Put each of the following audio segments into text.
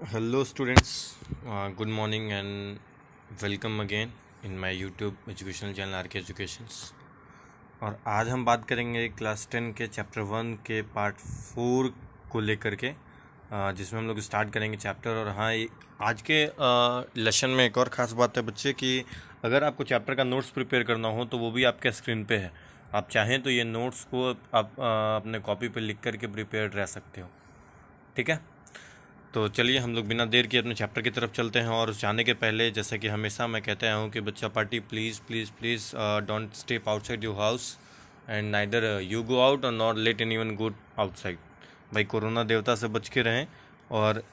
Hello students, good morning and welcome again in my YouTube educational channel RK Educations। और आज हम बात करेंगे क्लास 10 के चैप्टर 1 के पार्ट 4 को लेकर के, जिसमें हम लोग स्टार्ट करेंगे चैप्टर। और हाँ, आज के लेसन में एक और ख़ास बात है बच्चे कि अगर आपको चैप्टर का नोट्स प्रिपेयर करना हो तो वो भी आपके स्क्रीन पे है। आप चाहें तो ये नोट्स को आप अपने कॉपी पे लिख करके प्रिपेयर रह सकते हो। ठीक है, तो चलिए हम लोग बिना देर के अपने चैप्टर की तरफ चलते हैं। और जाने के पहले, जैसे कि हमेशा मैं कहता हूँ कि बच्चा party please please please don't step outside your house and neither you go out और not let anyone go outside. भाई कोरोना देवता से बच के रहें और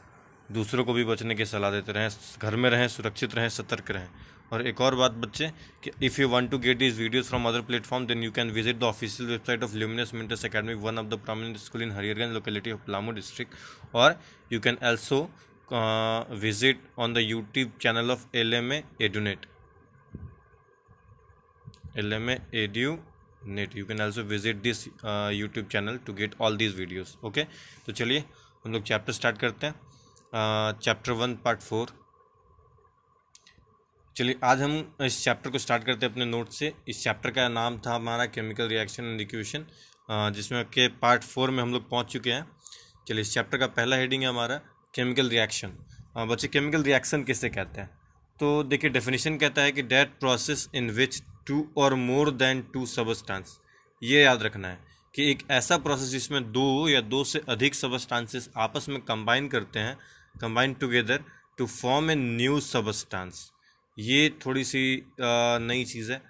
दूसरों को भी बचने की सलाह देते रहें। घर में रहें, सुरक्षित रहें, सतर्क रहें। और एक और बात बच्चे कि if you want to get this videos from other platform then you can visit the official website of Luminous Mentors Academy, one of the prominent school in Hariharganj locality of Palamu district. और you can also visit on the YouTube channel of LMA EduNet. LMA EduNet. You can also visit this YouTube channel to get all these videos. Okay, तो चलिए हम लोग chapter start करते हैं। Chapter 1 part 4। चलिए आज हम इस चैप्टर को स्टार्ट करते हैं अपने नोट से। इस चैप्टर का नाम था हमारा केमिकल रिएक्शन एंड इक्वेशन, जिसमें के पार्ट 4 में हम लोग पहुंच चुके हैं। चलिए, इस चैप्टर का पहला हेडिंग है हमारा केमिकल रिएक्शन। बच्चे केमिकल रिएक्शन किसे कहते हैं? तो देखिए, डेफिनेशन कहता है कि that process in which two or more then to substance. ये याद रखना है कि एक ऐसा प्रोसेस जिसमें दो या दो से अधिक सबस्टांसेस आपस में कंबाइन करते हैं, combine together to form a new substance. ये थोड़ी सी नई चीज़ है।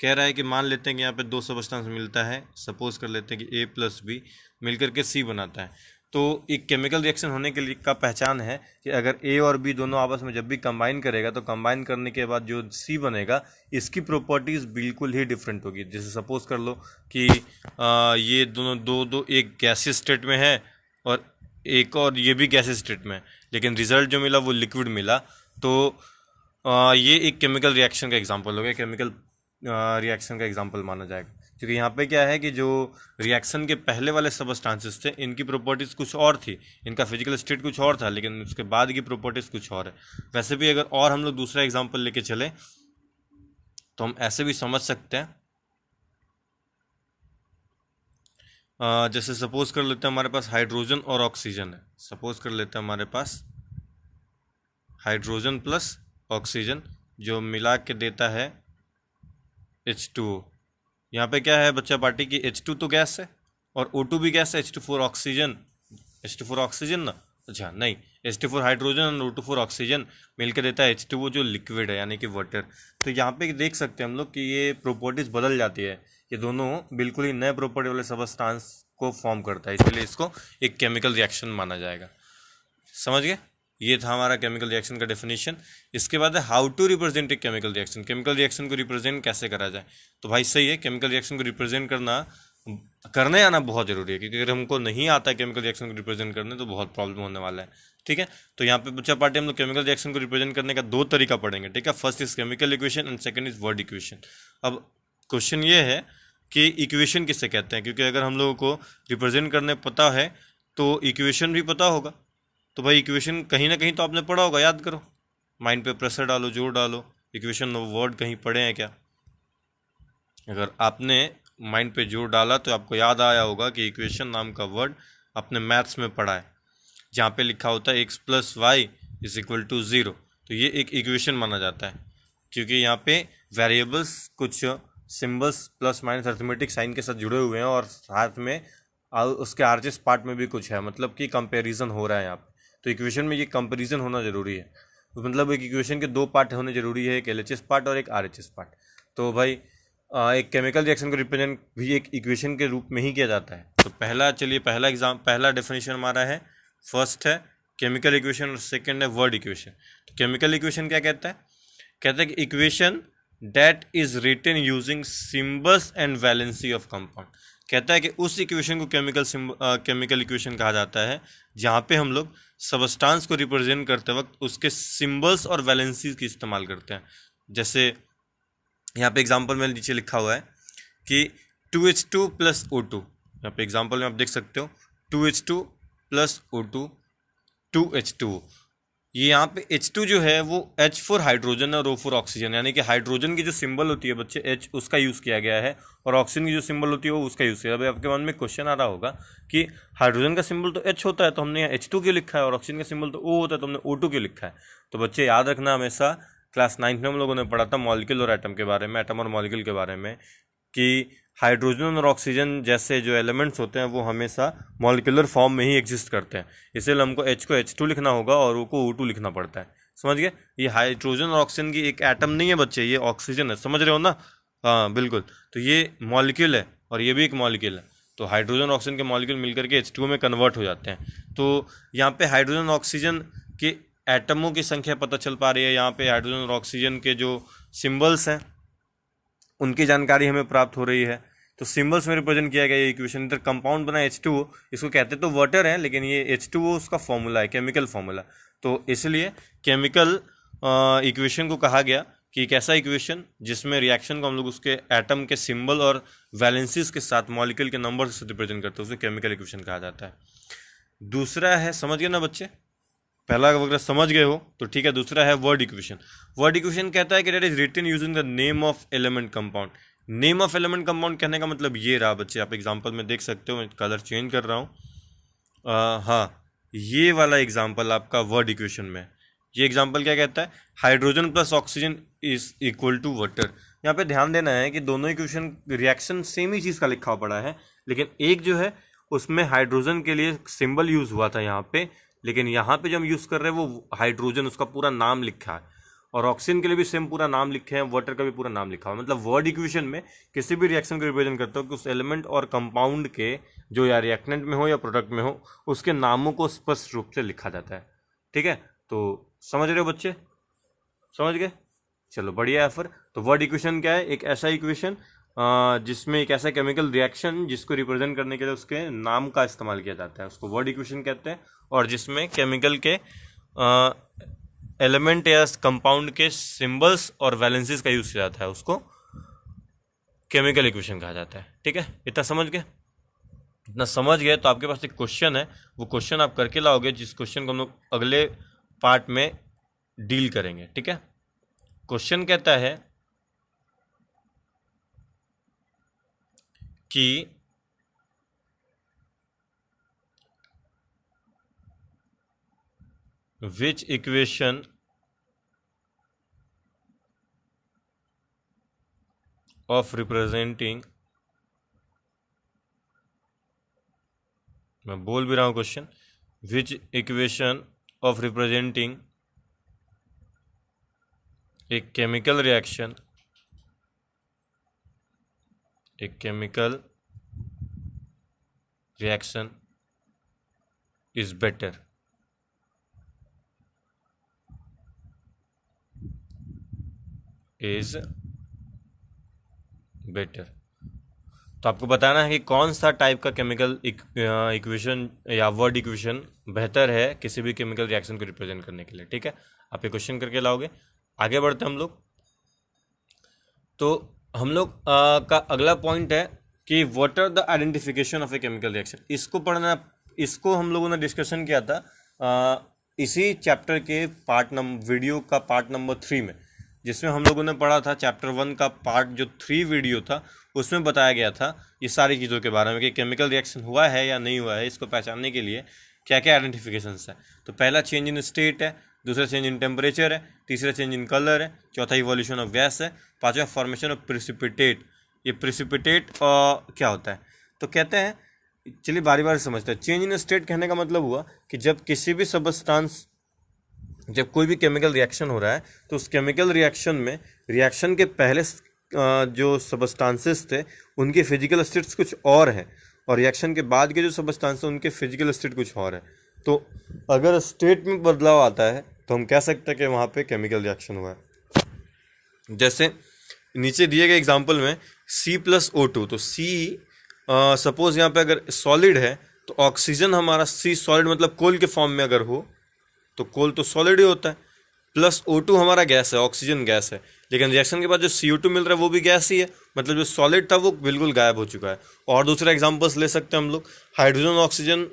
कह रहा है कि मान लेते हैं कि यहाँ पे दो सबस्टांस मिलता है, सपोज कर लेते हैं कि A प्लस बी मिलकर के C बनाता है। तो एक केमिकल रिएक्शन होने के लिए का पहचान है कि अगर A और B दोनों आपस में जब भी कंबाइन करेगा तो कंबाइन करने के बाद जो C बनेगा, इसकी प्रॉपर्टीज़ बिल्कुल ही डिफरेंट होगी। जैसे सपोज कर लो कि ये दोनों दो एक गैसीय स्टेट में है और एक और ये भी गैसीय स्टेट में है, लेकिन रिजल्ट जो मिला वो लिक्विड मिला। तो ये एक केमिकल रिएक्शन का एग्जांपल हो गया, केमिकल रिएक्शन का एग्जांपल माना जाएगा। क्योंकि यहाँ पे क्या है कि जो रिएक्शन के पहले वाले सबस्टांसेस थे, इनकी प्रॉपर्टीज़ कुछ और थी, इनका फिजिकल स्टेट कुछ और था, लेकिन उसके बाद की प्रॉपर्टीज़ कुछ और है। वैसे भी अगर और हम लोग दूसरा एग्जांपल लेके चले तो हम ऐसे भी समझ सकते हैं। जैसे सपोज कर लेते हैं हमारे पास हाइड्रोजन और ऑक्सीजन है। सपोज कर लेते हैं हमारे पास हाइड्रोजन प्लस ऑक्सीजन जो मिला के देता है H2O। यहाँ पे क्या है बच्चा पार्टी की, H2 तो गैस है और O2 भी गैस है, H2 ऑक्सीजन। H2 ऑक्सीजन ना, अच्छा नहीं, H2 हाइड्रोजन और O2 ऑक्सीजन मिलकर देता है H2O जो लिक्विड है, यानी कि वाटर। तो यहाँ पे देख सकते हैं हम लोग कि ये प्रॉपर्टीज बदल जाती है। ये दोनों बिल्कुल ही नए प्रॉपर्टी वाले सबस्टांस को फॉर्म करता है, इसलिए इसको एक केमिकल रिएक्शन माना जाएगा। समझ गए? ये था हमारा केमिकल रिएक्शन का डेफिनेशन। इसके बाद है how to represent a chemical reaction. Chemical reaction को रिप्रेजेंट कैसे करा जाए? तो भाई सही है, केमिकल रिएक्शन को रिप्रेजेंट करने आना बहुत जरूरी है, क्योंकि अगर हमको नहीं आता है केमिकल रिएक्शन को रिप्रेजेंट करने तो बहुत प्रॉब्लम होने वाला है। ठीक है, तो यहाँ पे बच्चा पार्टी हम लोग केमिकल रिएक्शन को रिप्रेजेंट करने का दो तरीका पढ़ेंगे। ठीक है, first is chemical equation and second is word equation. अब क्वेश्चन ये है कि इक्वेशन किसे कहते हैं, क्योंकि अगर हम लोगों को रिप्रेजेंट करने पता है तो इक्वेशन भी पता होगा। तो भाई इक्वेशन कहीं ना कहीं तो आपने पढ़ा होगा, याद करो, माइंड पे प्रेशर डालो, जोर डालो। इक्वेशन वर्ड कहीं पढ़े हैं क्या? अगर आपने माइंड पे जोर डाला तो आपको याद आया होगा कि इक्वेशन नाम का वर्ड आपने मैथ्स में पढ़ा है, जहाँ पे लिखा होता है x plus Y is equal to 0। तो ये एक इक्वेशन माना जाता है, क्योंकि यहाँ पे वेरिएबल्स कुछ symbols plus minus arithmetic sign के साथ जुड़े हुए हैं और साथ में उसके आरएचएस पार्ट में भी कुछ है, मतलब कि कंपैरिजन हो रहा है यहाँ पे। तो इक्वेशन में ये कंपैरिजन होना जरूरी है। तो मतलब एक इक्वेशन के दो पार्ट होने जरूरी है, एक एलएचएस पार्ट और एक आरएचएस पार्ट। तो भाई एक केमिकल रिएक्शन को रिप्रेजेंट भी एक इक्वेशन के रूप में ही किया जाता है। तो पहला डेफिनेशन हमारा है, फर्स्ट है केमिकल इक्वेशन और सेकंड है वर्ड इक्वेशन। तो केमिकल इक्वेशन क्या कहता है? कहता है कि equation that is written using symbols and valency of compound. कहता है कि उस इक्वेशन को केमिकल इक्वेशन कहा जाता है जहाँ पे हम लोग सबस्टांस को रिप्रेजेंट करते वक्त उसके सिंबल्स और वैलेंसी की इस्तेमाल करते हैं। जैसे यहाँ पे एग्जांपल में नीचे लिखा हुआ है कि 2H2 प्लस O2। यहाँ पे एग्जांपल में आप देख सकते हो 2H2 प्लस O2 2H2। ये यहाँ पे H2 जो है वो H4 हाइड्रोजन और O4 ऑक्सीजन, यानी कि हाइड्रोजन की जो सिंबल होती है बच्चे H, उसका यूज़ किया गया है, और ऑक्सीजन की जो सिंबल होती है वो उसका यूज़ किया। अभी आपके मन में क्वेश्चन आ रहा होगा कि हाइड्रोजन का सिंबल तो H होता है, तो हमने यहाँ H2 क्यों लिखा है, और ऑक्सीजन का सिंबल तो O होता है, तो हमने O2 क्यों लिखा है। तो बच्चे याद रखना हमेशा, क्लास 9 में हम लोगों ने पढ़ा था मॉलिक्यूल और एटम के बारे में, एटम और मॉलिक्यूल के बारे में, कि हाइड्रोजन और ऑक्सीजन जैसे जो एलिमेंट्स होते हैं वो हमेशा मॉलिक्यूलर फॉर्म में ही एग्जिस्ट करते हैं, इसलिए हमको H को H2 लिखना होगा और O को O2 लिखना पड़ता है। समझ गए, ये हाइड्रोजन और ऑक्सीजन की एक एटम नहीं है बच्चे, ये ऑक्सीजन है, समझ रहे हो ना। हाँ बिल्कुल, तो ये मॉलिक्यूल है और ये भी एक मॉलिक्यूल है, तो हाइड्रोजन और ऑक्सीजन के मॉलिक्यूल मिलकर के H2 में कन्वर्ट हो जाते हैं। तो यहाँ पे हाइड्रोजन और ऑक्सीजन के एटमों की संख्या पता चल पा रही है, यहाँ पे हाइड्रोजन और ऑक्सीजन के जो सिम्बल्स हैं उनकी जानकारी हमें प्राप्त हो रही है। तो सिंबल्स में रिप्रेजेंट किया गया ये इक्वेशन। इधर कंपाउंड बना H2O, इसको कहते तो वाटर है, लेकिन ये H2O उसका फॉर्मूला है, केमिकल फॉर्मूला। तो इसलिए केमिकल इक्वेशन को कहा गया कि एक ऐसा इक्वेशन जिसमें रिएक्शन को हम लोग उसके एटम के सिंबल और वैलेंसीज के साथ मॉलिक्यूल के नंबर से रिप्रेजेंट करते हैं, उसे केमिकल इक्वेशन कहा जाता है। दूसरा है, समझ गए ना बच्चे, पहला अगर समझ गए हो तो ठीक है। दूसरा है वर्ड इक्वेशन। वर्ड इक्वेशन कहता है कि that is written using the name of element compound. Name of element compound कहने का मतलब ये रहा बच्चे, आप एग्जांपल में देख सकते हो, मैं कलर चेंज कर रहा हूँ। हाँ, ये वाला एग्जांपल आपका वर्ड इक्वेशन में। ये एग्जांपल क्या कहता है, hydrogen plus oxygen is equal to water. यहाँ पे ध्यान देना है कि दोनों इक्वेशन रिएक्शन सेम ही चीज़ का लिखा पड़ा है, लेकिन एक जो है उसमें हाइड्रोजन के लिए सिंबल यूज हुआ था यहाँ पे, लेकिन यहाँ पे जो हम यूज़ कर रहे हैं वो हाइड्रोजन उसका पूरा नाम लिखा है, और ऑक्सीजन के लिए भी सेम पूरा नाम लिखे हैं, वाटर का भी पूरा नाम लिखा हुआ है। मतलब वर्ड इक्वेशन में किसी भी रिएक्शन को रिप्रेजेंट करते हो कि उस एलिमेंट और कंपाउंड के जो या रिएक्टेंट में हो या प्रोडक्ट में हो, उसके नामों को स्पष्ट रूप से लिखा जाता है। ठीक है, तो समझ रहे हो बच्चे, समझ गए, चलो बढ़िया है। फिर तो वर्ड इक्वेशन क्या है, एक ऐसा इक्वेशन जिसमें एक ऐसा केमिकल रिएक्शन जिसको रिप्रेजेंट करने के लिए उसके नाम का इस्तेमाल किया जाता है, उसको वर्ड इक्वेशन कहते हैं। और जिसमें केमिकल के एलिमेंट या कंपाउंड के सिंबल्स और वैलेंसीज का यूज किया जाता है, उसको केमिकल इक्वेशन कहा जाता है। ठीक है, इतना समझ गए। इतना समझ गए तो आपके पास एक क्वेश्चन है, वो क्वेश्चन आप करके लाओगे, जिस क्वेश्चन को हम लोग अगले पार्ट में डील करेंगे। ठीक है, क्वेश्चन कहता है कि which equation of representing, मैं बोल भी रहा हूं question, which equation of representing a chemical reaction, a chemical reaction is better, is better। तो आपको बताना है कि कौन सा टाइप का केमिकल इक्वेशन या वर्ड इक्वेशन बेहतर है किसी भी केमिकल रिएक्शन को रिप्रेजेंट करने के लिए। ठीक है, आप ये क्वेश्चन करके लाओगे। आगे बढ़ते हम लोग। तो हम लोग का अगला पॉइंट है कि what are the identification of a chemical reaction. इसको पढ़ना, इसको हम लोगों ने डिस्कशन किया था इसी चैप्टर के वीडियो का पार्ट नंबर 3 में, जिसमें हम लोगों ने पढ़ा था चैप्टर 1 का पार्ट जो 3 वीडियो था, उसमें बताया गया था ये सारी चीज़ों के बारे में कि केमिकल रिएक्शन हुआ है या नहीं हुआ है, इसको पहचानने के लिए क्या क्या आइडेंटिफिकेशंस है। तो पहला चेंज इन स्टेट है, दूसरा चेंज इन टेम्परेचर है, तीसरा चेंज इन कलर है, चौथा इवोल्यूशन ऑफ गैस है, पांचवा फॉर्मेशन ऑफ प्रिसिपिटेट। ये प्रिसिपिटेट क्या होता है, तो कहते हैं, चलिए बारी बारी समझते हैं। चेंज इन स्टेट कहने का मतलब हुआ कि जब किसी भी सब्सटेंस, जब कोई भी केमिकल रिएक्शन हो रहा है तो उस केमिकल रिएक्शन में रिएक्शन के पहले जो सब्सटेंसेस थे उनके फिजिकल स्टेट्स कुछ और हैं, और रिएक्शन के बाद के जो सब्सटेंस हैं उनके फिजिकल स्टेट कुछ और है। तो अगर स्टेट में बदलाव आता है तो हम कह सकते हैं कि वहाँ पे केमिकल रिएक्शन हुआ है। जैसे नीचे दिए गए एग्जांपल में C+O2, तो C सपोज यहाँ पे अगर सॉलिड है तो ऑक्सीजन हमारा C सॉलिड मतलब कोल के फॉर्म में अगर हो तो कोल तो सॉलिड ही होता है, प्लस O2 हमारा गैस है, ऑक्सीजन गैस है, लेकिन रिएक्शन के बाद जो CO2 मिल रहा है वो भी गैस ही है, मतलब जो सॉलिड था वो बिल्कुल गायब हो चुका है। और दूसरा एग्जांपल्स ले सकते हैं हम लोग, हाइड्रोजन ऑक्सीजन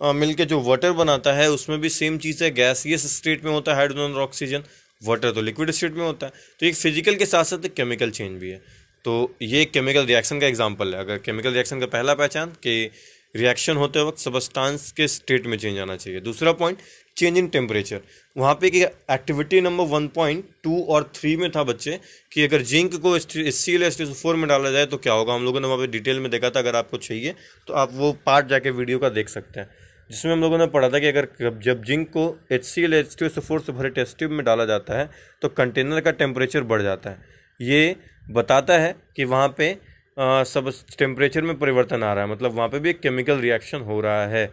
मिलके जो वाटर बनाता है उसमें भी सेम चीज़ है, गैसियस स्टेट में होता है हाइड्रोजन और ऑक्सीजन, वाटर तो लिक्विड स्टेट में होता है। तो एक फिजिकल के साथ साथ एक केमिकल चेंज भी है। तो ये केमिकल रिएक्शन का एग्जांपल है। अगर केमिकल रिएक्शन का पहला पहचान कि रिएक्शन होते वक्त सबस्टांस के स्टेट में चेंज आना चाहिए। दूसरा पॉइंट चेंज इन टेम्परेचर। वहाँ पे कि एक्टिविटी नंबर 1.2 और 3 में था बच्चे कि अगर जिंक को HCl में डाला जाए तो क्या होगा। हम लोगों ने वहाँ पे डिटेल में देखा था। अगर आपको चाहिए तो आप वो पार्ट जाके वीडियो का देख सकते हैं, जिसमें हम लोगों ने पढ़ा था कि अगर जब जिंक को HCl से भरे टेस्ट ट्यूब में डाला जाता है तो कंटेनर का टेम्परेचर बढ़ जाता है। ये बताता है कि वहाँ पे सब टेम्परेचर में परिवर्तन आ रहा है, मतलब वहाँ पे भी एक केमिकल रिएक्शन हो रहा है।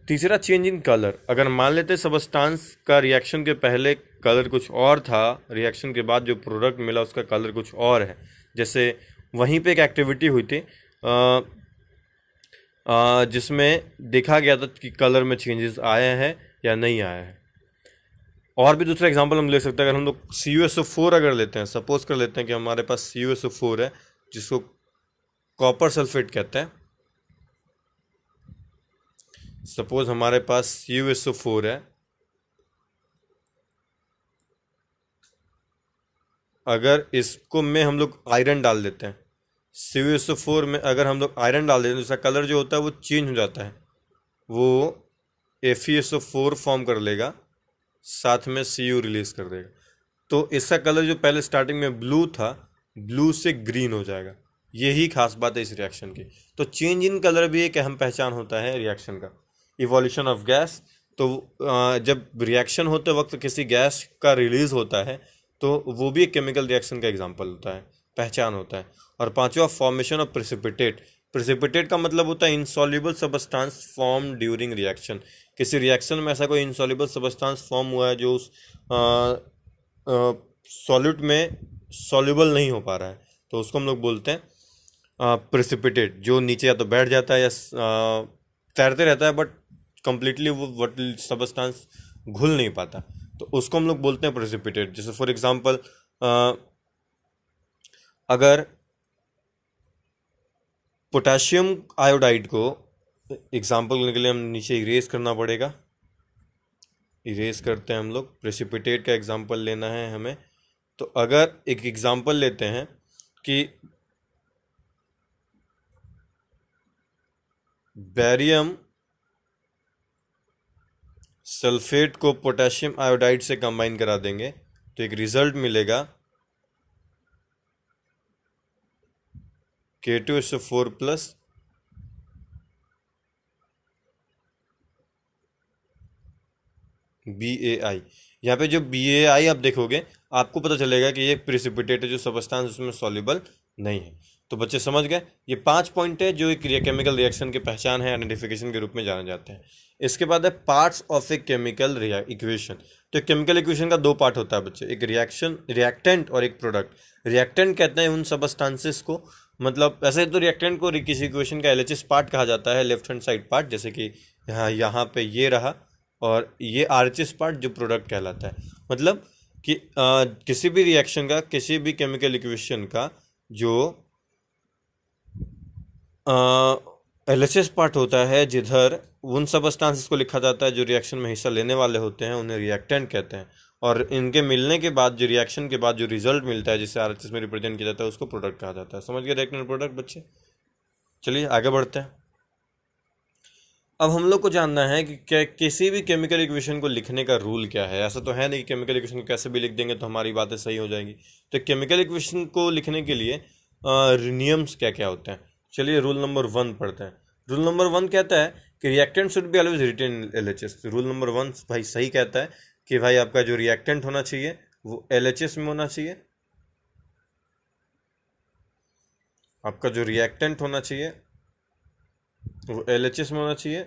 तीसरा चेंज इन कलर। अगर मान लेते सबस्टांस का रिएक्शन के पहले कलर कुछ और था, रिएक्शन के बाद जो प्रोडक्ट मिला उसका कलर कुछ और है, जैसे वहीं पे एक एक्टिविटी हुई थी जिसमें देखा गया था कि कलर में चेंजेस आए हैं या नहीं आए हैं। और भी दूसरा एग्जांपल हम ले सकते हैं। अगर हम लोग CuSO4 अगर लेते हैं, सपोज कर लेते हैं कि हमारे पास CuSO4 है जिसको कॉपर सल्फेट कहते हैं। सपोज हमारे पास CuSO4 है, अगर इसको में हम लोग आयरन डाल देते हैं, CuSO4 में अगर हम लोग आयरन डाल देते हैं तो इसका कलर जो होता है वो चेंज हो जाता है, वो FeSO4 फॉर्म कर लेगा, साथ में Cu रिलीज कर देगा। तो इसका कलर जो पहले स्टार्टिंग में ब्लू था, ब्लू से ग्रीन हो जाएगा। यही खास बात है इस रिएक्शन की। तो चेंज इन कलर भी एक अहम पहचान होता है रिएक्शन का। Evolution of gas. तो जब रिएक्शन होते वक्त किसी गैस का रिलीज होता है तो वो भी एक केमिकल रिएक्शन का एग्जांपल होता है, पहचान होता है। और पांचवा फॉर्मेशन ऑफ प्रेसिपिटेट। प्रेसिपिटेट का मतलब होता है insoluble substance form during reaction. किसी रिएक्शन में ऐसा कोई इनसॉल्युबल सबस्टांस फॉर्म हुआ है जो उस सॉल्यूट में सॉल्युबल नहीं हो पा रहा है, तो उसको हम लोग बोलते हैं प्रेसिपिटेट। जो नीचे या तो बैठ जाता है या तैरते रहता है बट कंप्लीटली वो सबस्टांस घुल नहीं पाता, तो उसको हम लोग बोलते हैं प्रेसिपिटेट। जैसे फॉर एग्जांपल अगर पोटेशियम आयोडाइड को एग्जांपल लेने के लिए हम नीचे इरेज करना पड़ेगा, इरेज करते हैं हम लोग। प्रेसिपिटेट का एग्जांपल लेना है हमें, तो अगर एक एग्जांपल लेते हैं कि बेरियम सल्फेट को पोटेशियम आयोडाइड से कंबाइन करा देंगे तो एक रिजल्ट मिलेगा K2SO4 प्लस BAI। यहाँ पे जो BAI आप देखोगे आपको पता चलेगा कि ये प्रेसिपिटेट है, जो सबस्टांस उसमें सॉल्युबल नहीं है। तो बच्चे समझ गए, ये 5 पॉइंट है जो एक केमिकल रिएक्शन की पहचान है, आइडेंटिफिकेशन के रूप में जाने जाते हैं। इसके बाद है parts of a chemical equation. तो केमिकल इक्वेशन का 2 पार्ट होता है बच्चे, एक रिएक्टेंट और एक प्रोडक्ट। रिएक्टेंट कहते हैं उन सबस्टांसेस को, मतलब ऐसे तो रिएक्टेंट को किसी इक्वेशन का LHS पार्ट कहा जाता है, लेफ्ट हैंड साइड पार्ट, जैसे कि यहाँ पे ये रहा, और ये RHS पार्ट जो प्रोडक्ट कहलाता है। मतलब कि किसी भी रिएक्शन का, किसी भी केमिकल इक्वेशन का जो LHS पार्ट होता है, जिधर उन सबस्टांसेस को लिखा जाता है जो रिएक्शन में हिस्सा लेने वाले होते हैं, उन्हें रिएक्टेंट कहते हैं। और इनके मिलने के बाद जो रिएक्शन के बाद जो रिजल्ट मिलता है, जिसे RHS में रिप्रेजेंट किया जाता है, उसको प्रोडक्ट कहा जाता है। समझ गए रिएक्टेंट प्रोडक्ट बच्चे? चलिए आगे बढ़ते हैं। अब हम लोग को जानना है कि क्या किसी भी केमिकल इक्वेशन को लिखने का रूल क्या है। ऐसा तो है नहीं कि केमिकल इक्वेशन को कैसे भी लिख देंगे तो हमारी बातें सही हो जाएंगी। तो केमिकल इक्वेशन को लिखने के लिए नियम्स क्या क्या होते हैं। चलिए रूल नंबर 1 पढ़ते हैं। रूल नंबर 1 कहता है कि reactant should be always written in LHS। Rule number 1 भाई सही कहता है कि भाई आपका जो रिएक्टेंट होना चाहिए वो LHS में होना चाहिए। आपका जो रिएक्टेंट होना चाहिए वो LHS में होना चाहिए,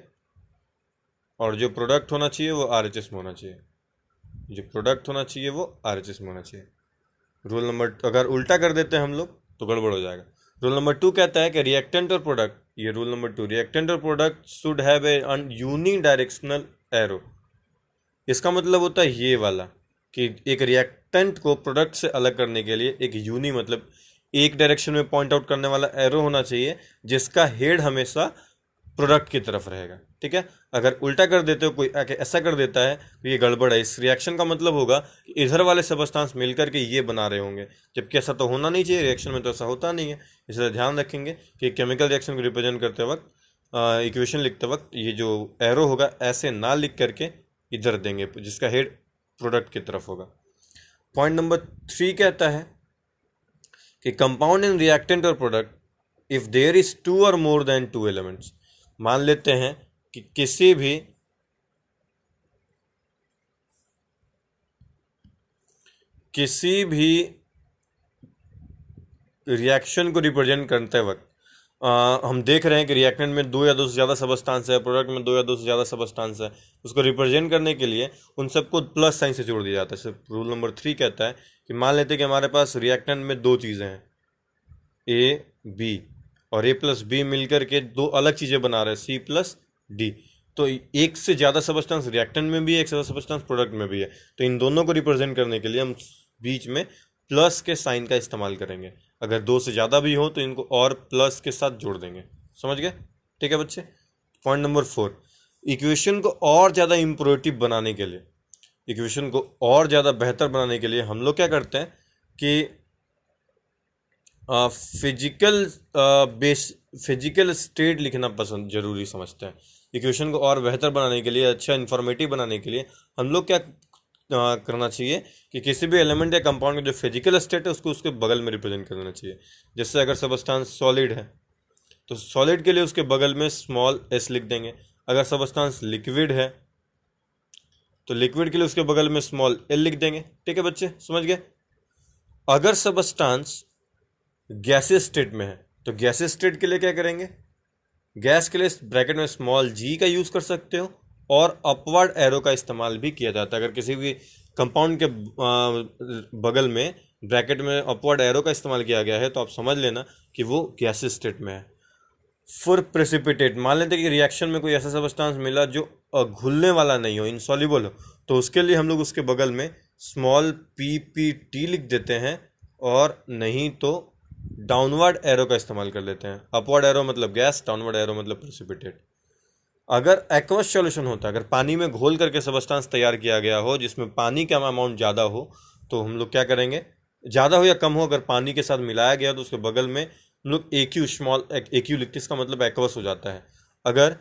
और जो प्रोडक्ट होना चाहिए वो RHS में होना चाहिए। जो प्रोडक्ट होना चाहिए वो RHS में होना चाहिए। रूल नंबर, अगर उल्टा कर देते हैं हम लोग तो गड़बड़ हो जाएगा। रूल नंबर 2 कहता है कि रिएक्टेंट और प्रोडक्ट, ये रूल नंबर 2, रिएक्टेंट और product should have a unidirectional arrow. इसका मतलब होता है ये वाला कि एक रिएक्टेंट को प्रोडक्ट से अलग करने के लिए एक यूनी मतलब एक डायरेक्शन में पॉइंट आउट करने वाला एरो होना चाहिए, जिसका हेड हमेशा प्रोडक्ट की तरफ रहेगा। ठीक है, अगर उल्टा कर देते हो, कोई आके ऐसा कर देता है तो ये गड़बड़ है। इस रिएक्शन का मतलब होगा कि इधर वाले सबस्टांस मिलकर के ये बना रहे होंगे, जबकि ऐसा तो होना नहीं चाहिए, रिएक्शन में तो ऐसा होता नहीं है। इसलिए ध्यान रखेंगे कि केमिकल रिएक्शन को रिप्रेजेंट करते वक्त, इक्वेशन लिखते वक्त, ये जो एरो होगा ऐसे ना लिख करके इधर देंगे, जिसका हेड प्रोडक्ट की तरफ होगा। पॉइंट नंबर 3 कहता है कि कंपाउंड इन रिएक्टेंट और प्रोडक्ट इफ देयर इज 2 और मोर देन 2 एलिमेंट्स। मान लेते हैं कि किसी भी रिएक्शन को रिप्रेजेंट करते वक्त हम देख रहे हैं कि रिएक्टेंट में 2 या 2 से ज़्यादा सबस्टांस है, प्रोडक्ट में 2 या 2 से ज़्यादा सबस्टांस है। उसको रिप्रेजेंट करने के लिए उन सबको प्लस साइन से जोड़ दिया जाता है। सिर्फ रूल नंबर 3 कहता है कि मान लेते हैं कि हमारे पास रिएक्टेंट में 2 चीज़ें हैं, ए बी, और ए प्लस बी मिलकर के 2 अलग चीज़ें बना रहे हैं, सी प्लस डी। तो एक से ज़्यादा सबस्टांस रिएक्टेंट में भी है, एक से ज़्यादा सबस्टांस प्रोडक्ट में भी है। तो इन दोनों को रिप्रेजेंट करने के लिए हम बीच में प्लस के साइन का इस्तेमाल करेंगे। अगर 2 से ज़्यादा भी हो तो इनको और प्लस के साथ जोड़ देंगे। समझ गए? ठीक है बच्चे। पॉइंट नंबर 4, इक्वेशन को और ज़्यादा इम्प्रोवेटिव बनाने के लिए, इक्वेशन को और ज़्यादा बेहतर बनाने के लिए हम लोग क्या करते हैं कि फिजिकल स्टेट लिखना पसंद जरूरी समझते हैं। इक्वेशन को और बेहतर बनाने के लिए, अच्छा इन्फॉर्मेटिव बनाने के लिए हम लोग क्या करना चाहिए कि किसी भी एलिमेंट या कंपाउंड का जो फिजिकल स्टेट है उसको उसके बगल में रिप्रेजेंट कर देना चाहिए। जैसे अगर सबस्टांस सॉलिड है तो सॉलिड के लिए उसके बगल में स्मॉल s लिख देंगे। अगर सबस्टांस लिक्विड है तो लिक्विड के लिए उसके बगल में स्मॉल l लिख देंगे। ठीक है बच्चे, समझ गए? अगर सबस्टांस गैसेस स्टेट में है तो गैसेस स्टेट के लिए क्या करेंगे? गैस के लिए ब्रैकेट में स्मॉल g का यूज़ कर सकते हो, और अपवर्ड एरो का इस्तेमाल भी किया जाता है। अगर किसी भी कंपाउंड के बगल में ब्रैकेट में अपवर्ड एरो का इस्तेमाल किया गया है तो आप समझ लेना कि वो गैसेस स्टेट में है। फॉर प्रेसिपिटेट, मान लेते हैं कि रिएक्शन में कोई ऐसा सबस्टांस मिला जो घुलने वाला नहीं हो, इनसॉल्युबल हो, तो उसके लिए हम लोग उसके बगल में स्मॉल ppt लिख देते हैं, और नहीं तो डाउनवर्ड एरो का इस्तेमाल कर लेते हैं। अपवर्ड एरो मतलब गैस, डाउनवर्ड एरो मतलब प्रेसिपिटेट। अगर एक्वस सॉल्यूशन होता है, अगर पानी में घोल करके सबस्टांस तैयार किया गया हो जिसमें पानी का अमाउंट ज़्यादा हो, तो हम लोग क्या करेंगे? ज़्यादा हो या कम हो, अगर पानी के साथ मिलाया गया तो उसके बगल में हम लोग AQ स्मॉल AQ लिखते हैं, इसका मतलब एक्वस हो जाता है। अगर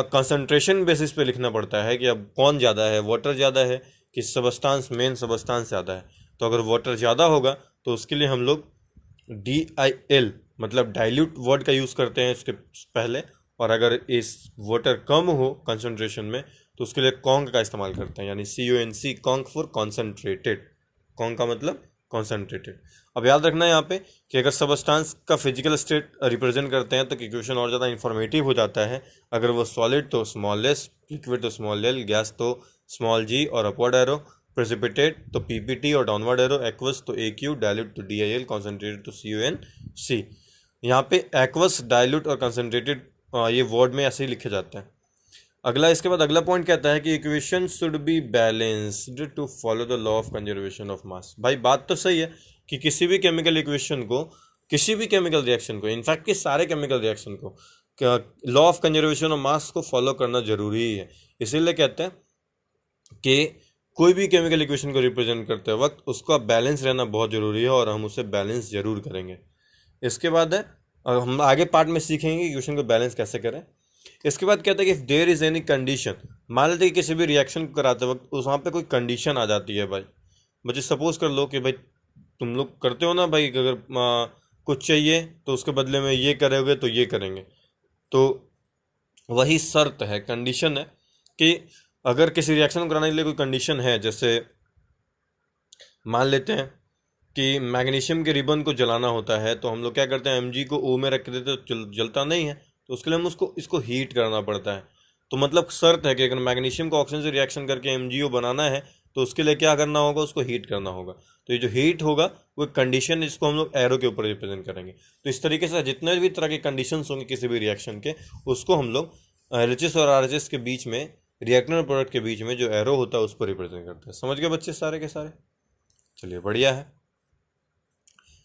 कंसंट्रेशन बेसिस पे लिखना पड़ता है कि अब कौन ज़्यादा है, वाटर ज़्यादा है कि सबस्टांस, मेन सबस्टांस ज़्यादा है, तो अगर वाटर ज़्यादा होगा तो उसके लिए हम लोग DIL मतलब डाइल्यूट वर्ड का यूज़ करते हैं इसके पहले, और अगर इस वाटर कम हो कंसंट्रेशन में तो उसके लिए कॉन्क का इस्तेमाल करते हैं, यानी CONC, conc for concentrated. Conc का मतलब कॉन्सनट्रेटेड। अब याद रखना है यहाँ पे कि अगर सबस्टांस का फिजिकल स्टेट रिप्रेजेंट करते हैं तो इक्वेशन और ज़्यादा इन्फॉर्मेटिव हो जाता है। अगर वो सॉलिड तो स्मॉल s, लिक्विड तो स्मॉल l, गैस तो स्मॉल g और अपवर्ड एरो, प्रेसिपिटेट तो PPT और डाउनवर्ड एरो, एक्वस तो AQ, डाइल्यूट तो DIL, कॉन्सनट्रेटेड तो CONC। यहाँ पे एक्वस, डाइल्यूट और कंसनट्रेटेड ये वर्ड में ऐसे ही लिखे जाते हैं। अगला, इसके बाद अगला पॉइंट कहता है कि equation should be balanced to follow the law of conservation of mass. भाई बात तो सही है कि किसी भी केमिकल इक्वेशन को, किसी भी केमिकल रिएक्शन को, इनफैक्ट कि सारे केमिकल रिएक्शन को लॉ ऑफ कंजर्वेशन ऑफ मास को फॉलो करना जरूरी है। इसीलिए कहते हैं कि कोई भी केमिकल इक्वेशन को रिप्रेजेंट करते वक्त उसका बैलेंस रहना बहुत ज़रूरी है, और हम उसे बैलेंस जरूर करेंगे। इसके बाद है, हम आगे पार्ट में सीखेंगे इक्वेशन को बैलेंस कैसे करें। इसके बाद कहता है कि if there is any condition, मान लेते हैं कि किसी भी रिएक्शन को कराते वक्त उस वहाँ पे कोई कंडीशन आ जाती है। भाई मुझे सपोज कर लो कि भाई तुम लोग करते हो ना भाई, अगर कुछ चाहिए तो उसके बदले में ये करोगे तो ये करेंगे, तो वही शर्त है, कंडीशन है कि अगर किसी रिएक्शन को कराने के लिए कोई कंडीशन है, जैसे मान लेते हैं कि मैग्नीशियम के रिबन को जलाना होता है, तो हम लोग क्या करते हैं, Mg को O में रख देते तो जलता नहीं है, तो उसके लिए हम इसको हीट करना पड़ता है। तो मतलब शर्त है कि अगर मैग्नीशियम को ऑक्सीजन से रिएक्शन करके MgO बनाना है तो उसके लिए क्या करना होगा, उसको हीट करना होगा। तो ये जो हीट होगा वो कंडीशन, जिसको हम लोग एरो के ऊपर रिप्रेजेंट करेंगे। तो इस तरीके से जितने भी तरह के कंडीशंस होंगे किसी भी रिएक्शन के, उसको हम लोग LHS और RHS के बीच में, रिएक्टेंट और प्रोडक्ट के बीच में जो एरो होता है उस पर रिप्रेजेंट करते हैं। समझ गए बच्चे सारे के सारे? चलिए बढ़िया है।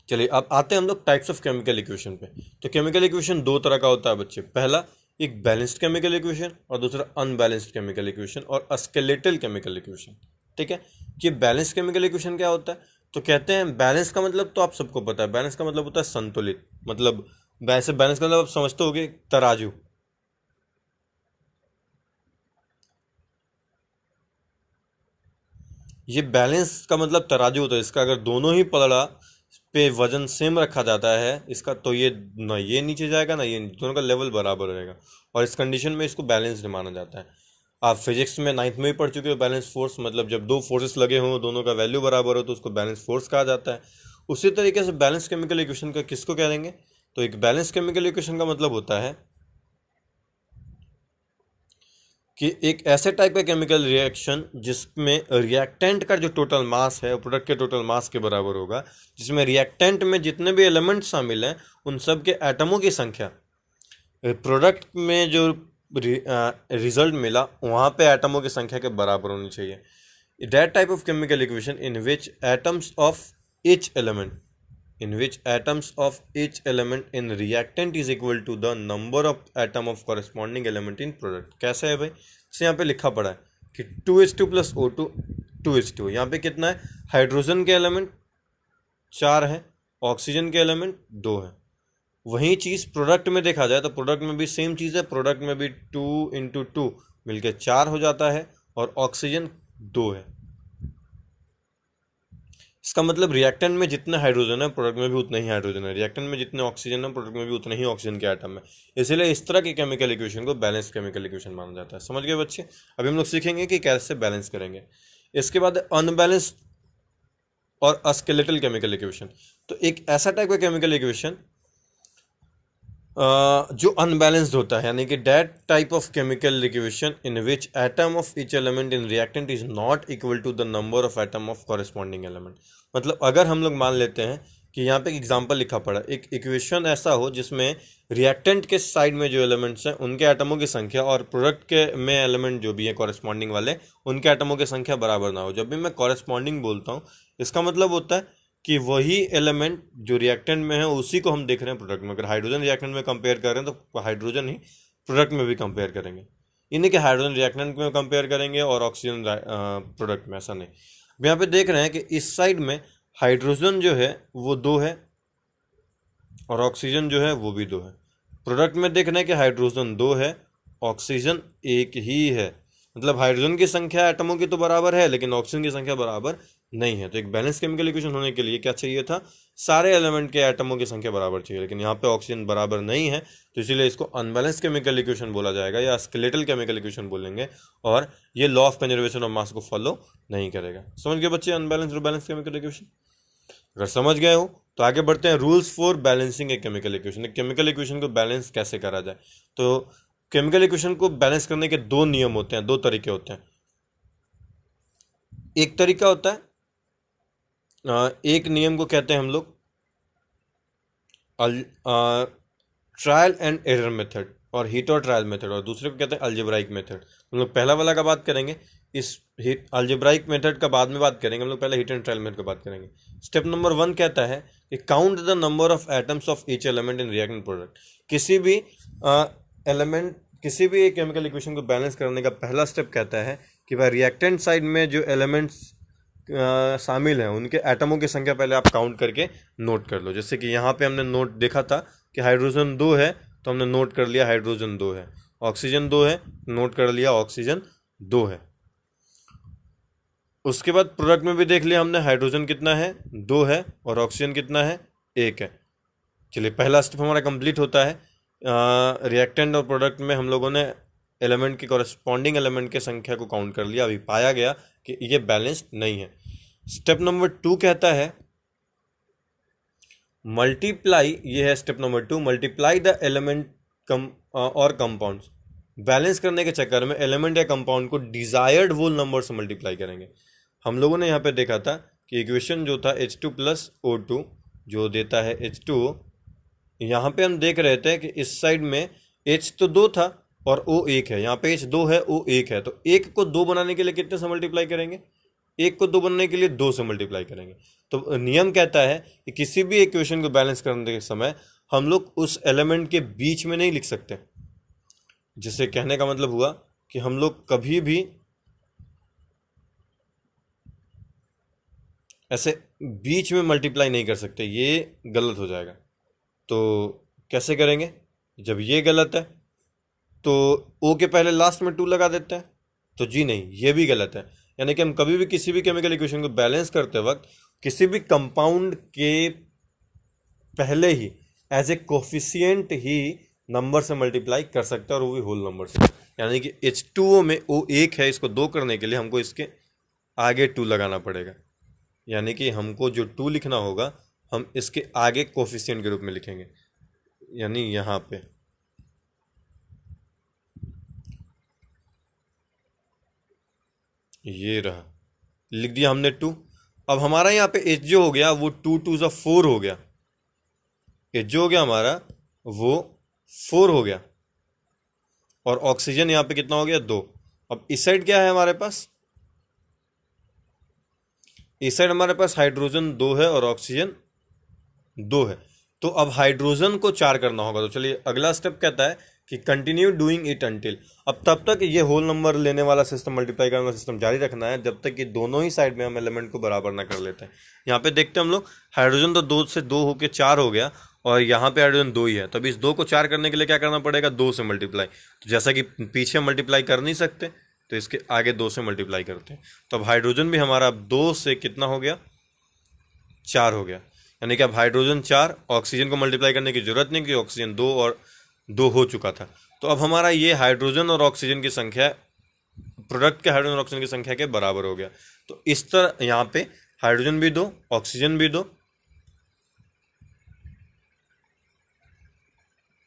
चलिए अब आते हैं हम लोग टाइप्स ऑफ केमिकल इक्वेशन पे। तो केमिकल इक्वेशन 2 तरह का होता है बच्चे। पहला एक बैलेंस्ड केमिकल इक्वेशन और दूसरा अनबैलेंस्ड केमिकल इक्वेशन और स्केलेटल केमिकल इक्वेशन। ठीक है, कि बैलेंस केमिकल इक्वेशन क्या होता है, तो कहते हैं बैलेंस का मतलब तो आप सबको पता है, बैलेंस का मतलब होता है संतुलित, मतलब वैसे बैलेंस का मतलब आप समझते होगे तराजू। ये बैलेंस का मतलब तराजू होता है, इसका अगर दोनों ही पलड़ा पे वजन सेम रखा जाता है इसका, तो ये ना ये नीचे जाएगा ना ये, दोनों का लेवल बराबर रहेगा, और इस कंडीशन में इसको बैलेंस्ड माना जाता है। आप फिजिक्स में 9th में ही पढ़ चुके हो, बैलेंस फोर्स मतलब जब दो फोर्सेस लगे हों, दोनों का वैल्यू बराबर हो तो उसको बैलेंस फोर्स कहा जाता है। उसी तरीके से बैलेंस केमिकल इक्वेशन का किसको कह देंगे, तो एक बैलेंस केमिकल इक्वेशन का मतलब होता है कि एक ऐसे टाइप का केमिकल रिएक्शन जिसमें रिएक्टेंट का जो टोटल मास है प्रोडक्ट के टोटल मास के बराबर होगा, जिसमें रिएक्टेंट में जितने भी एलिमेंट शामिल हैं उन सब के एटमों की संख्या प्रोडक्ट में जो रिजल्ट मिला वहाँ पे एटमों की संख्या के बराबर होनी चाहिए। That type of chemical equation in which atoms of each element in reactant is equal to the number of atom of corresponding element in product। कैसा है भाई, जैसे यहाँ पे लिखा पड़ा है कि 2H2 प्लस O2 2H2, यहाँ पे कितना है, हाइड्रोजन के एलिमेंट 4 है, ऑक्सीजन के एलिमेंट 2 है। वही चीज़ प्रोडक्ट में देखा जाए तो प्रोडक्ट में भी सेम चीज़ है, प्रोडक्ट में भी 2 इंटू 2 मिल 4 हो जाता है और ऑक्सीजन 2 है। इसका मतलब रिएक्टेंट में जितने हाइड्रोजन है प्रोडक्ट में भी उतना ही हाइड्रोजन है, रिएक्टेंट में जितने ऑक्सीजन है प्रोडक्ट में भी उतने ही ऑक्सीजन के एटम है। इसीलिए इस तरह की केमिकल इक्वेशन को बैलेंस केमिकल इक्वेशन माना जाता है। समझ गए बच्चे? अभी हम लोग सीखेंगे कि कैसे बैलेंस करेंगे। इसके बाद अनबैलेंस और अस्केलेटल केमिकल इक्वेशन। तो एक ऐसा टाइप का केमिकल इक्वेशन जो अनबैलेंस्ड होता है, यानी कि that type of chemical equation in which atom of each element in reactant is not equal to the number of atom of corresponding element. मतलब अगर हम लोग मान लेते हैं कि यहाँ पे एक एग्जांपल लिखा पड़ा, एक इक्वेशन ऐसा हो जिसमें रिएक्टेंट के साइड में जो एलिमेंट्स हैं उनके एटमों की संख्या और प्रोडक्ट के में एलिमेंट जो भी है कॉरेस्पॉन्डिंग वाले उनके एटमों की संख्या बराबर ना हो। जब भी मैं कॉरेस्पॉन्डिंग बोलता हूँ इसका मतलब होता है कि वही एलिमेंट जो रिएक्टेंट में है उसी को हम देख रहे हैं प्रोडक्ट में। अगर हाइड्रोजन रिएक्टेंट में कंपेयर कर रहे हैं तो हाइड्रोजन ही प्रोडक्ट में भी कंपेयर करेंगे, इन्हीं के हाइड्रोजन रिएक्टेंट में कंपेयर करेंगे और ऑक्सीजन प्रोडक्ट में, ऐसा नहीं। अब यहाँ पे देख रहे हैं कि इस साइड में हाइड्रोजन जो है वो 2 है और ऑक्सीजन जो है वो भी 2 है। प्रोडक्ट में देख रहे हैं कि हाइड्रोजन 2 है, ऑक्सीजन 1 ही है। मतलब हाइड्रोजन की संख्या एटमों की तो बराबर है लेकिन ऑक्सीजन की संख्या बराबर नहीं है। तो एक बैलेंस केमिकल इक्वेशन होने के लिए क्या चाहिए था, सारे एलिमेंट के एटमों की संख्या बराबर चाहिए, लेकिन यहाँ पे ऑक्सीजन बराबर नहीं है तो इसीलिए इसको अनबैलेंस केमिकल इक्वेशन बोला जाएगा या स्केलेटल केमिकल इक्वेशन बोलेंगे, और ये लॉ ऑफ कंजर्वेशन ऑफ मास को फॉलो नहीं करेगा। समझ गए बच्चे अनबैलेंस और बैलेंस केमिकल इक्वेशन? अगर समझ गए हो तो आगे बढ़ते हैं। Rules for balancing a chemical equation. एक केमिकल इक्वेशन को बैलेंस कैसे करा जाए, तो केमिकल इक्वेशन को बैलेंस करने के 2 नियम होते हैं, 2 तरीके होते हैं। एक तरीका होता है, एक नियम को कहते हैं हम लोग ट्रायल एंड एरर मेथड और हीट और ट्रायल मेथड, और दूसरे को कहते हैं अलजेब्राइक मेथड। हम लोग पहला वाला का बात करेंगे, इस हीट अलजेब्राइक मेथड का बाद में बात करेंगे। हम लोग पहले हीट एंड ट्रायल मेथड का बात करेंगे। स्टेप नंबर 1 कहता है कि count the number of atoms of each element in reactant product. किसी भी एलिमेंट, किसी भी केमिकल इक्वेशन को बैलेंस करने का पहला स्टेप कहता है कि भाई रिएक्टेंट साइड में जो एलिमेंट्स शामिल हैं उनके एटमों की संख्या पहले आप काउंट करके नोट कर लो। जैसे कि यहाँ पे हमने नोट देखा था कि हाइड्रोजन 2 है तो हमने नोट कर लिया हाइड्रोजन 2 है, ऑक्सीजन 2 है नोट कर लिया ऑक्सीजन 2 है। उसके बाद प्रोडक्ट में भी देख लिया हमने, हाइड्रोजन कितना है 2 है और ऑक्सीजन कितना है 1 है। चलिए पहला स्टेप हमारा कंप्लीट होता है। रिएक्टेंट और प्रोडक्ट में हम लोगों ने एलिमेंट की कॉरेस्पॉन्डिंग एलिमेंट की संख्या को काउंट कर लिया, अभी पाया गया कि ये बैलेंस्ड नहीं है। स्टेप नंबर 2 कहता है मल्टीप्लाई, ये है step number 2, multiply the element और कंपाउंड्स। बैलेंस करने के चक्कर में एलिमेंट या कंपाउंड को डिजायर्ड होल नंबर से मल्टीप्लाई करेंगे। हम लोगों ने यहाँ पे देखा था कि इक्वेशन जो था H2 प्लस O2 जो देता है H2O, यहाँ पे हम देख रहे थे कि इस साइड में H तो 2 था और O 1 है, यहाँ पे H 2 है O 1 है, तो 1 को 2 बनाने के लिए कितने से मल्टीप्लाई करेंगे, 1 को 2 बनाने के लिए 2 से मल्टीप्लाई करेंगे। तो नियम कहता है कि किसी भी इक्वेशन को बैलेंस करने के समय हम लोग उस एलिमेंट के बीच में नहीं लिख सकते, जिससे कहने का मतलब हुआ कि हम लोग कभी भी ऐसे बीच में मल्टीप्लाई नहीं कर सकते, ये गलत हो जाएगा। तो कैसे करेंगे? जब ये गलत है तो ओ के पहले लास्ट में 2 लगा देते हैं, तो जी नहीं, ये भी गलत है। यानी कि हम कभी भी किसी भी केमिकल इक्वेशन को बैलेंस करते वक्त किसी भी कंपाउंड के पहले ही एज ए कोफिशिएंट ही नंबर से मल्टीप्लाई कर सकते हैं, और वो भी होल नंबर से। यानी कि H2O में O 1 है, इसको 2 करने के लिए हमको इसके आगे 2 लगाना पड़ेगा। यानी कि हमको जो 2 लिखना होगा हम इसके आगे कोफिशिएंट के रूप में लिखेंगे, यानी यहाँ पे ये रहा, लिख दिया हमने 2। अब हमारा यहाँ पे H जो हो गया वो 2 2 ज़ा 4 हो गया। H जो हो गया हमारा वो 4 हो गया, और ऑक्सीजन यहाँ पे कितना हो गया? 2। अब इस साइड क्या है हमारे पास? इस साइड हमारे पास हाइड्रोजन 2 है और ऑक्सीजन 2 है। तो अब हाइड्रोजन को 4 करना होगा। तो चलिए अगला स्टेप कहता है कि कंटिन्यू डूइंग इट अंटिल। अब तब तक ये होल नंबर लेने वाला सिस्टम, मल्टीप्लाई करने वाला सिस्टम जारी रखना है जब तक कि दोनों ही साइड में हम एलिमेंट को बराबर ना कर लेते हैं। यहाँ पे देखते हैं हम लोग, हाइड्रोजन तो 2 से 2 होके 4 हो गया, और यहाँ पे हाइड्रोजन 2 ही है। तो अभी इस 2 को 4 करने के लिए क्या करना पड़ेगा? 2 से मल्टीप्लाई। तो जैसा कि पीछे मल्टीप्लाई कर नहीं सकते तो इसके आगे 2 से मल्टीप्लाई करते हैं। तो अब हाइड्रोजन भी हमारा 2 से कितना हो गया? 4 हो गया। यानी कि अब हाइड्रोजन 4, ऑक्सीजन को मल्टीप्लाई करने की जरूरत नहीं क्योंकि ऑक्सीजन 2 और 2 हो चुका था। तो अब हमारा ये हाइड्रोजन और ऑक्सीजन की संख्या, प्रोडक्ट के हाइड्रोजन और ऑक्सीजन की संख्या के बराबर हो गया। तो इस तरह यहाँ पे हाइड्रोजन भी 2, ऑक्सीजन भी 2,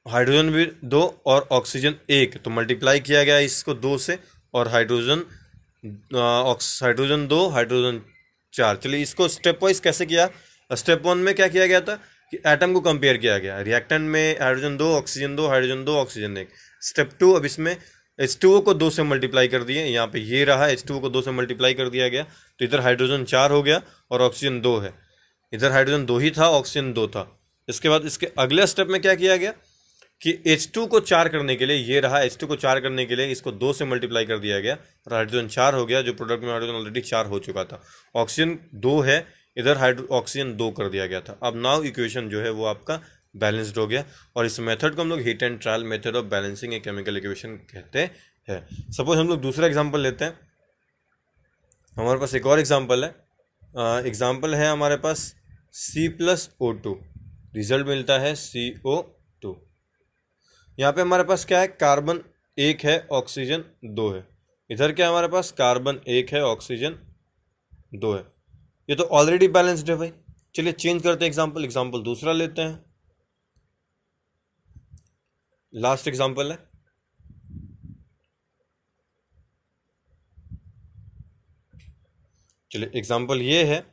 हाइड्रोजन भी 2 और ऑक्सीजन 1, तो मल्टीप्लाई किया गया इसको 2 से, और हाइड्रोजन 2, हाइड्रोजन 4। चलिए इसको स्टेप वाइज कैसे किया? स्टेप 1 में क्या किया गया था कि एटम को कंपेयर किया गया, रिएक्टेंट में hydrogen 2, oxygen 2, hydrogen 2, oxygen 1। Step 2, अब इसमें H2O को 2 से मल्टीप्लाई कर दिए, यहाँ पे ये रहा, H2O को 2 से मल्टीप्लाई कर दिया गया, तो इधर हाइड्रोजन 4 हो गया और ऑक्सीजन 2 है। इधर हाइड्रोजन 2 ही था, ऑक्सीजन 2 था। इसके बाद इसके अगले स्टेप में क्या किया गया कि H2 को 4 करने के लिए, ये रहा, H2 को 4 करने के लिए इसको 2 से मल्टीप्लाई कर दिया गया और हाइड्रोजन 4 हो गया, जो प्रोडक्ट में हाइड्रोजन ऑलरेडी 4 हो चुका था। ऑक्सीजन 2 है, इधर ऑक्सीजन 2 कर दिया गया था। अब नाउ इक्वेशन जो है वो आपका बैलेंस्ड हो गया, और इस मेथड को हम लोग heat and trial method of balancing a chemical equation कहते हैं। सपोज हम लोग दूसरा एग्जांपल लेते हैं। हमारे पास एक और एग्जांपल है। एग्जांपल है हमारे पास C+O2, रिजल्ट मिलता है CO2। यहाँ पे हमारे पास क्या है? कार्बन 1 है, ऑक्सीजन 2 है। इधर क्या है हमारे पास? कार्बन 1 है, ऑक्सीजन 2 है। ये तो ऑलरेडी बैलेंस्ड है भाई। चलिए चेंज करते हैं एग्जांपल दूसरा लेते हैं। लास्ट एग्जांपल है, चलिए एग्जांपल ये है।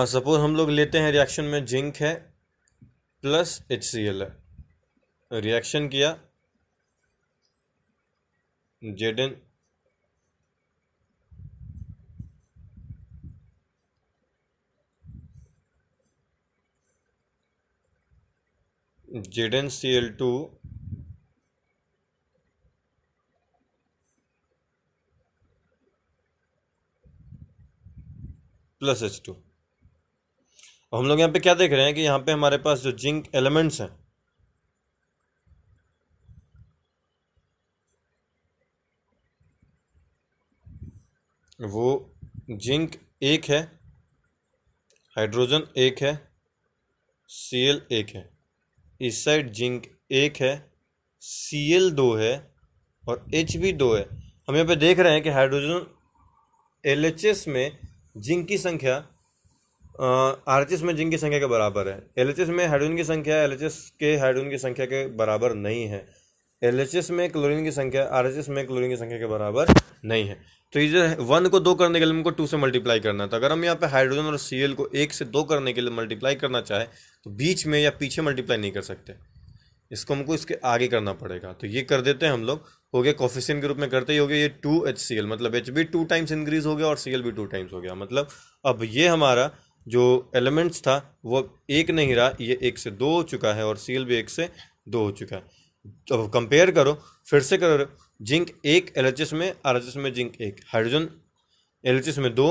सपोज हम लोग लेते हैं रिएक्शन में जिंक है प्लस HCl है, रिएक्शन किया, Zn ZnCl2 प्लस H2। अब हम लोग यहाँ पे क्या देख रहे हैं कि यहाँ पे हमारे पास जो जिंक एलिमेंट्स हैं वो जिंक 1 है, हाइड्रोजन 1 है, Cl 1 है। इस साइड जिंक 1 है, Cl 2 है और H भी 2 है। हम यहाँ पे देख रहे हैं कि हाइड्रोजन LHS में जिंक की संख्या RHS में जिंक की संख्या के बराबर है। LHS में हाइड्रोजन की संख्या LHS के हाइड्रोजन की संख्या के बराबर नहीं है। LHS में क्लोरीन की संख्या RHS में क्लोरीन की संख्या के बराबर नहीं है। तो इधर 1 को 2 करने के लिए हमको 2 से मल्टीप्लाई करना था। अगर हम यहाँ पे हाइड्रोजन और Cl को 1 से 2 करने के लिए मल्टीप्लाई करना चाहे तो बीच में या पीछे मल्टीप्लाई नहीं कर सकते, इसको हमको इसके आगे करना पड़ेगा। तो ये कर देते हैं हम लोग, हो गया कोफिशिएंट के रूप में करते ही हो गया ये 2HCl, मतलब H भी 2 टाइम्स इंक्रीज हो गया और Cl भी 2 टाइम्स हो गया। मतलब अब ये हमारा जो एलिमेंट्स था वो 1 नहीं रहा, ये 1 से 2 हो चुका है और Cl भी 1 से 2 हो चुका है। तो कंपेयर करो, फिर से करो, जिंक 1 LHS में, RHS में जिंक 1, हाइड्रोजन LHS में 2,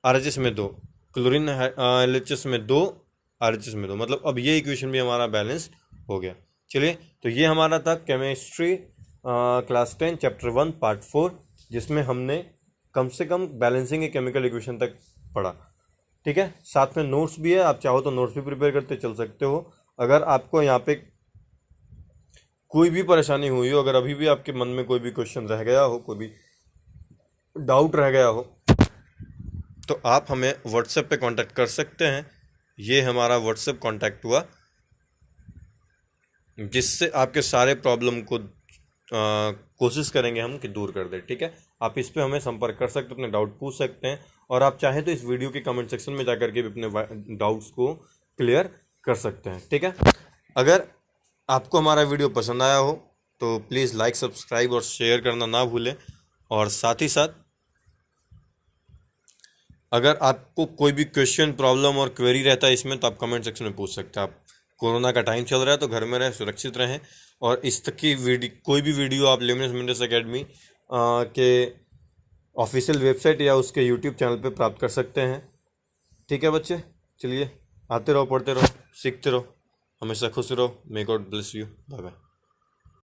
RHS में 2, क्लोरीन LHS में 2, RHS में 2, मतलब अब ये इक्वेशन भी हमारा बैलेंस हो गया। चलिए, तो ये हमारा था केमिस्ट्री क्लास 10 चैप्टर 1 पार्ट 4, जिसमें हमने कम से कम बैलेंसिंग ए केमिकल इक्वेशन तक पढ़ा। ठीक है, साथ में नोट्स भी है, आप चाहो तो नोट्स भी प्रिपेयर करते चल सकते हो। अगर आपको यहाँ पे कोई भी परेशानी हुई हो, अगर अभी भी आपके मन में कोई भी क्वेश्चन रह गया हो, कोई भी डाउट रह गया हो, तो आप हमें व्हाट्सएप पे कांटेक्ट कर सकते हैं। ये हमारा व्हाट्सएप कांटेक्ट हुआ, जिससे आपके सारे प्रॉब्लम को कोशिश करेंगे हम कि दूर कर दें। ठीक है, आप इस पे हमें संपर्क कर सकते हैं, अपने डाउट पूछ सकते हैं, और आप चाहें तो इस वीडियो के कमेंट सेक्शन में जाकर के भी अपने डाउट्स को क्लियर कर सकते हैं। ठीक है, अगर आपको हमारा वीडियो पसंद आया हो तो प्लीज़ लाइक, सब्सक्राइब और शेयर करना ना भूलें। और साथ ही साथ अगर आपको कोई भी क्वेश्चन, प्रॉब्लम और क्वेरी रहता है इसमें, तो आप कमेंट सेक्शन में पूछ सकते हैं। आप, कोरोना का टाइम चल रहा है तो घर में रहें, सुरक्षित रहें, और इस तक की कोई भी वीडियो आप ल्यूमिनस मेंटेस एकेडमी के ऑफिशियल वेबसाइट या उसके यूट्यूब चैनल पे प्राप्त कर सकते हैं। ठीक है बच्चे, चलिए आते रहो, पढ़ते रहो, सीखते रहो, हमेशा खुश रहो। May God bless you. Bye bye.